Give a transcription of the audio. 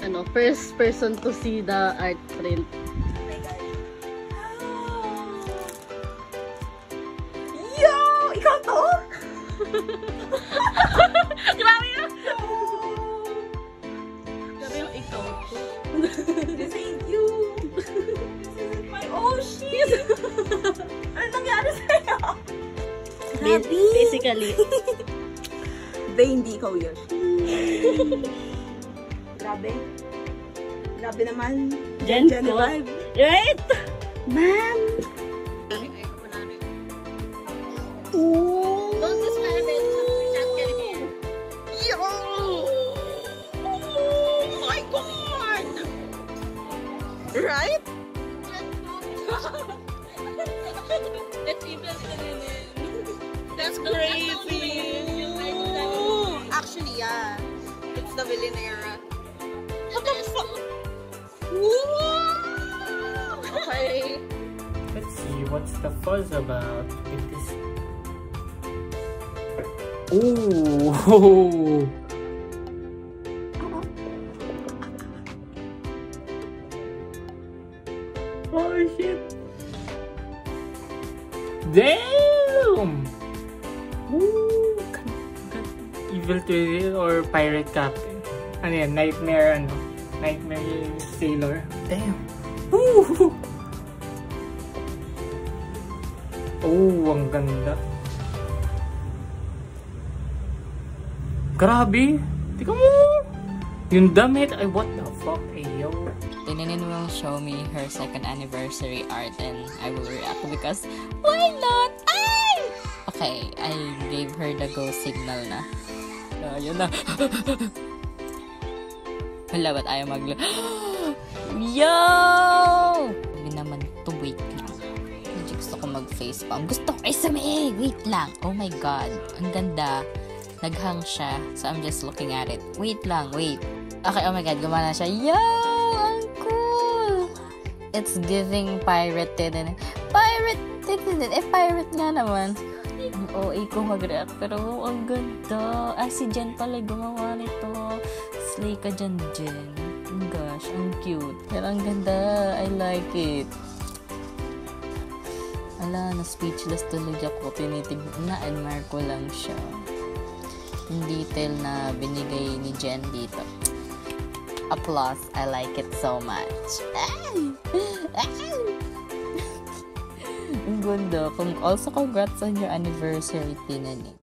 ano, first person to see the art print. Yo! Ikaw to? Grabe yun! Grabe yung ikaw to. This ain't you. This isn't my shit. Ano nangyari sa'yo? Basically. Ba, hindi ikaw yun. Grabe. Grabe naman. Jen Jenny ko. vibe. Right? Ma'am! Ooh! Don't experiment. Chat ka rin. Yo! Oh my God! Right? That's even That's crazy. Actually, yeah. It's the Villanera. What the fuck? Okay. Let's see what's the fuzz about with this. Ooh! Oh shit! Damn! Ooh! Evil Twin or Pirate Captain? Ano yan? Nightmare ano? Nightmare Sailor? Damn! Ooh! Oh, ang ganda. Grabe! Tika mo! Yung damit, ay what the fuck, ayo. Tinanin will show me her second anniversary art and I will react because why not? Ay! Okay, I gave her the go signal na. Ayun na. Wala, ba't ayaw Yo! Sabi naman to, wait lang. Hindi gusto ko mag-facepalm. Gusto ko isami! Wait lang! Oh my god. Ang ganda. Naghang siya. So I'm just looking at it. Wait lang, wait. Okay, oh my god, gumana siya. Yo! Ang cool! It's giving pirated and pirated and pirate nga naman. Ang OA ko mag-react pero ang ganda. Si Jen pala gumawa nito. Slay ka dyan, Jen. Oh gosh, ang cute. Pero ang ganda. I like it. Ala, na-speechless tuloy ako. Na-admire ko lang siya. Yung detail na binigay ni Jen dito. Applause. I like it so much. Ang ganda. Also, congrats on your anniversary, Tinani.